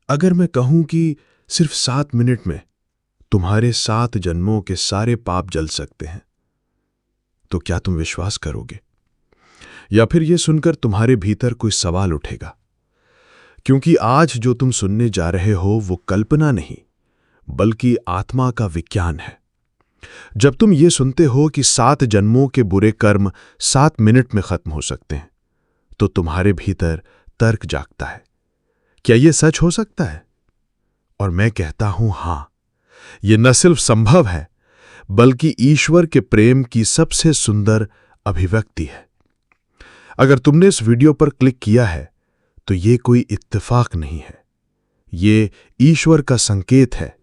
अगर मैं कहूं कि सिर्फ 7 मिनट में तुम्हारे 7 जन्मों के सारे पाप जल सकते हैं, तो क्या तुम विश्वास करोगे? या फिर यह सुनकर तुम्हारे भीतर कोई सवाल उठेगा? क्योंकि आज जो तुम सुनने जा रहे हो वो कल्पना नहीं, बल्कि आत्मा का विज्ञान है। जब तुम ये सुनते हो कि 7 जन्मों के बुरे कर्म 7 मिनट में खत्म हो सकते हैं, तो तुम्हारे भीतर तर्क जागता है, क्या यह सच हो सकता है? और मैं कहता हूं हां, यह न सिर्फ संभव है, बल्कि ईश्वर के प्रेम की सबसे सुंदर अभिव्यक्ति है। अगर तुमने इस वीडियो पर क्लिक किया है, तो यह कोई इत्तेफाक नहीं है, यह ईश्वर का संकेत है।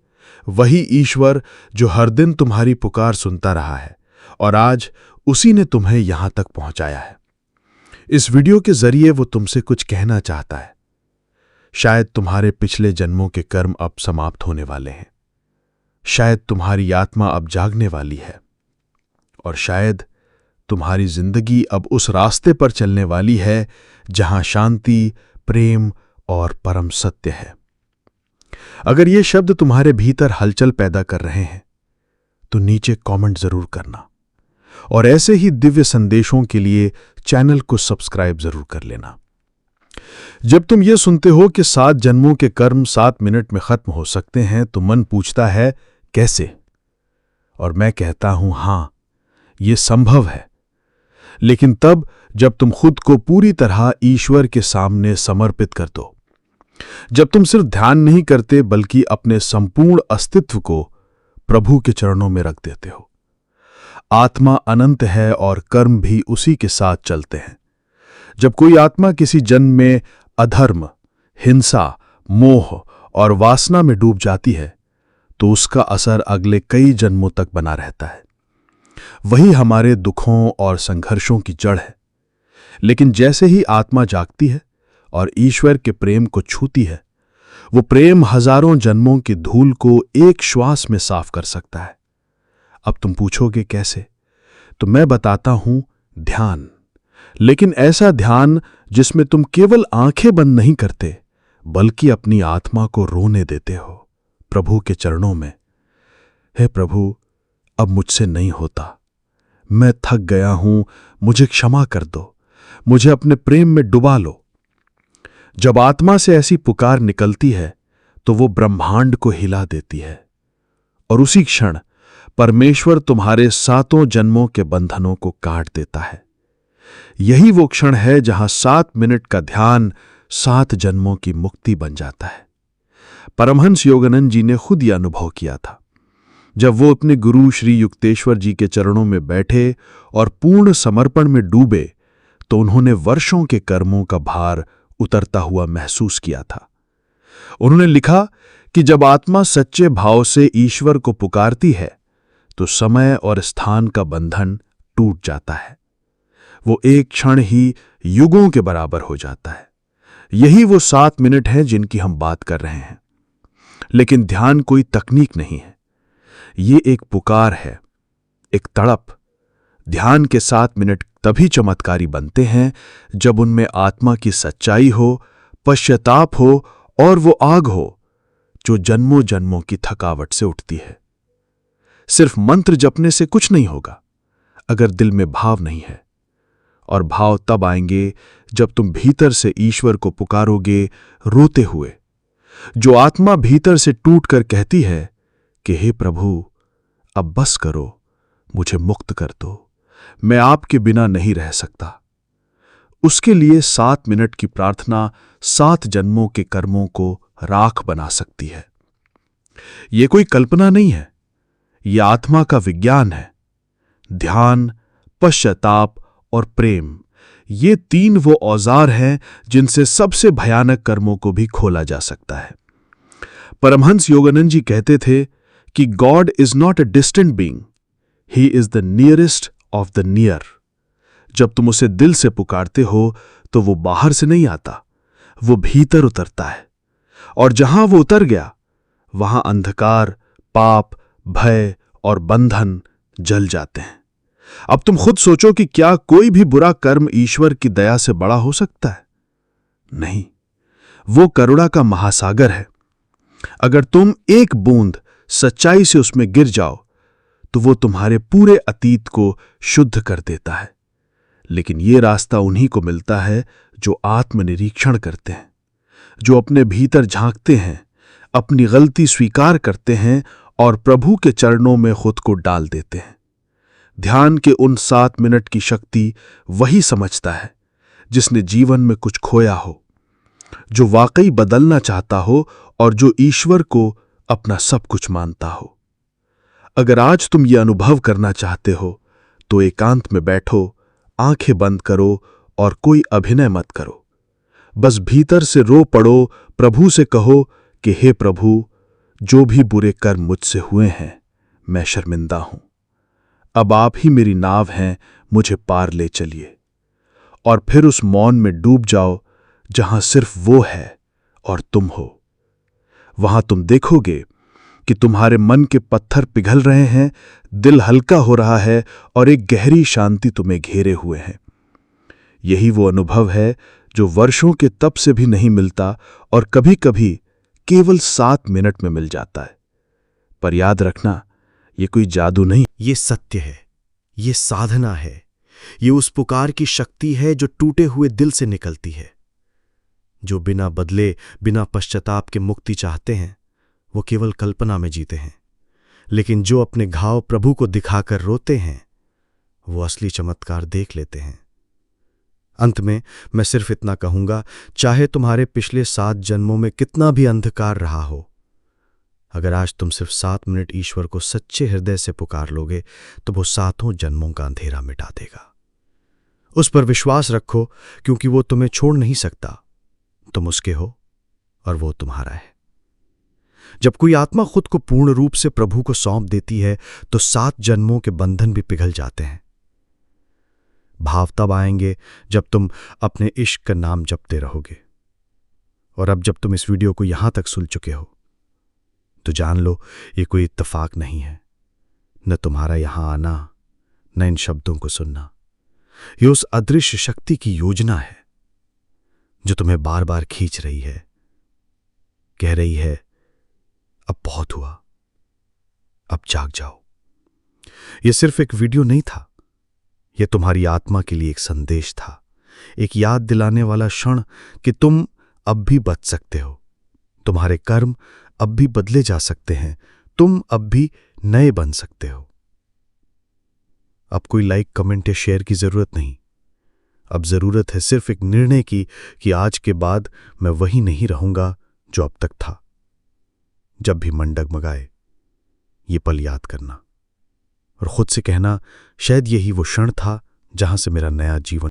वही ईश्वर जो हर दिन तुम्हारी पुकार सुनता रहा है, और आज उसी ने तुम्हें यहां तक पहुंचाया है। इस वीडियो के जरिए वो तुमसे कुछ कहना चाहता है। शायद तुम्हारे पिछले जन्मों के कर्म अब समाप्त होने वाले हैं, शायद तुम्हारी आत्मा अब जागने वाली है, और शायद तुम्हारी जिंदगी अब उस रास्ते पर चलने वाली है जहां शांति, प्रेम और परम सत्य है। अगर ये शब्द तुम्हारे भीतर हलचल पैदा कर रहे हैं, तो नीचे कमेंट जरूर करना, और ऐसे ही दिव्य संदेशों के लिए चैनल को सब्सक्राइब जरूर कर लेना। जब तुम ये सुनते हो कि 7 जन्मों के कर्म 7 मिनट में खत्म हो सकते हैं, तो मन पूछता है कैसे? और मैं कहता हूं हां, यह संभव है, लेकिन तब जब तुम खुद को पूरी तरह ईश्वर के सामने समर्पित कर दो। जब तुम सिर्फ ध्यान नहीं करते, बल्कि अपने संपूर्ण अस्तित्व को प्रभु के चरणों में रख देते हो। आत्मा अनंत है और कर्म भी उसी के साथ चलते हैं। जब कोई आत्मा किसी जन्म में अधर्म, हिंसा, मोह और वासना में डूब जाती है, तो उसका असर अगले कई जन्मों तक बना रहता है। वही हमारे दुखों और संघर्षों की जड़ है। लेकिन जैसे ही आत्मा जागती है और ईश्वर के प्रेम को छूती है, वो प्रेम हजारों जन्मों की धूल को एक श्वास में साफ कर सकता है। अब तुम पूछोगे कैसे? तो मैं बताता हूं, ध्यान। लेकिन ऐसा ध्यान जिसमें तुम केवल आंखें बंद नहीं करते, बल्कि अपनी आत्मा को रोने देते हो प्रभु के चरणों में। हे प्रभु, अब मुझसे नहीं होता, मैं थक गया हूं, मुझे क्षमा कर दो, मुझे अपने प्रेम में डुबा लो। जब आत्मा से ऐसी पुकार निकलती है, तो वो ब्रह्मांड को हिला देती है, और उसी क्षण परमेश्वर तुम्हारे 7 जन्मों के बंधनों को काट देता है। यही वो क्षण है जहां 7 मिनट का ध्यान 7 जन्मों की मुक्ति बन जाता है। परमहंस योगानंद जी ने खुद यह अनुभव किया था। जब वो अपने गुरु श्री युक्तेश्वर जी के चरणों में बैठे और पूर्ण समर्पण में डूबे, तो उन्होंने वर्षों के कर्मों का भार उतरता हुआ महसूस किया था। उन्होंने लिखा कि जब आत्मा सच्चे भाव से ईश्वर को पुकारती है, तो समय और स्थान का बंधन टूट जाता है। वो एक क्षण ही युगों के बराबर हो जाता है। यही वो 7 मिनट हैं जिनकी हम बात कर रहे हैं। लेकिन ध्यान कोई तकनीक नहीं है, ये एक पुकार है, एक तड़प। ध्यान के 7 मिनट तभी चमत्कारी बनते हैं जब उनमें आत्मा की सच्चाई हो, पश्चाताप हो और वो आग हो जो जन्मों जन्मों की थकावट से उठती है। सिर्फ मंत्र जपने से कुछ नहीं होगा अगर दिल में भाव नहीं है, और भाव तब आएंगे जब तुम भीतर से ईश्वर को पुकारोगे रोते हुए। जो आत्मा भीतर से टूट कर कहती है कि हे प्रभु, अब बस करो, मुझे मुक्त कर दो, मैं आपके बिना नहीं रह सकता, उसके लिए 7 मिनट की प्रार्थना 7 जन्मों के कर्मों को राख बना सकती है। यह कोई कल्पना नहीं है, यह आत्मा का विज्ञान है। ध्यान, पश्चाताप और प्रेम, ये 3 वो औजार हैं जिनसे सबसे भयानक कर्मों को भी खोला जा सकता है। परमहंस योगानंद जी कहते थे कि God is not a distant being, he is the nearest of the near. जब तुम उसे दिल से पुकारते हो, तो वो बाहर से नहीं आता, वो भीतर उतरता है, और जहां वो उतर गया, वहां अंधकार, पाप, भय और बंधन जल जाते हैं। अब तुम खुद सोचो कि क्या कोई भी बुरा कर्म ईश्वर की दया से बड़ा हो सकता है? नहीं, वो करुणा का महासागर है। अगर तुम एक बूंद सच्चाई से उसमें गिर जाओ तो वो तुम्हारे पूरे अतीत को शुद्ध कर देता है। लेकिन ये रास्ता उन्हीं को मिलता है जो आत्मनिरीक्षण करते हैं, जो अपने भीतर झांकते हैं, अपनी गलती स्वीकार करते हैं और प्रभु के चरणों में खुद को डाल देते हैं। ध्यान के उन 7 मिनट की शक्ति वही समझता है जिसने जीवन में कुछ खोया हो, जो वाकई बदलना चाहता हो और जो ईश्वर को अपना सब कुछ मानता हो। अगर आज तुम ये अनुभव करना चाहते हो तो एकांत में बैठो, आंखें बंद करो और कोई अभिनय मत करो। बस भीतर से रो पड़ो, प्रभु से कहो कि हे प्रभु, जो भी बुरे कर्म मुझसे हुए हैं मैं शर्मिंदा हूं। अब आप ही मेरी नाव हैं, मुझे पार ले चलिए। और फिर उस मौन में डूब जाओ जहां सिर्फ वो है और तुम हो। वहां तुम देखोगे कि तुम्हारे मन के पत्थर पिघल रहे हैं, दिल हल्का हो रहा है और एक गहरी शांति तुम्हें घेरे हुए है। यही वो अनुभव है जो वर्षों के तप से भी नहीं मिलता और कभी कभी केवल 7 मिनट में मिल जाता है। पर याद रखना, ये कोई जादू नहीं, ये सत्य है, ये साधना है, ये उस पुकार की शक्ति है जो टूटे हुए दिल से निकलती है। जो बिना बदले, बिना पश्चाताप के मुक्ति चाहते हैं वो केवल कल्पना में जीते हैं, लेकिन जो अपने घाव प्रभु को दिखाकर रोते हैं वो असली चमत्कार देख लेते हैं। अंत में मैं सिर्फ इतना कहूंगा, चाहे तुम्हारे पिछले 7 जन्मों में कितना भी अंधकार रहा हो, अगर आज तुम सिर्फ 7 मिनट ईश्वर को सच्चे हृदय से पुकार लोगे तो वो 7 जन्मों का अंधेरा मिटा देगा। उस पर विश्वास रखो, क्योंकि वो तुम्हें छोड़ नहीं सकता। तुम उसके हो और वो तुम्हारा है। जब कोई आत्मा खुद को पूर्ण रूप से प्रभु को सौंप देती है तो 7 जन्मों के बंधन भी पिघल जाते हैं। भाव तब आएंगे जब तुम अपने इश्क का नाम जपते रहोगे। और अब जब तुम इस वीडियो को यहां तक सुन चुके हो तो जान लो, ये कोई इत्तेफाक नहीं है, न तुम्हारा यहां आना, न इन शब्दों को सुनना। ये उस अदृश्य शक्ति की योजना है जो तुम्हें बार बार खींच रही है, कह रही है अब बहुत हुआ, अब जाग जाओ। यह सिर्फ एक वीडियो नहीं था, यह तुम्हारी आत्मा के लिए एक संदेश था, एक याद दिलाने वाला क्षण कि तुम अब भी बच सकते हो, तुम्हारे कर्म अब भी बदले जा सकते हैं, तुम अब भी नए बन सकते हो। अब कोई लाइक, कमेंट या शेयर की जरूरत नहीं। अब जरूरत है सिर्फ एक निर्णय की कि आज के बाद मैं वही नहीं रहूंगा जो अब तक था। जब भी मन डगमगाए, ये पल याद करना और खुद से कहना, शायद यही वो क्षण था जहां से मेरा नया जीवन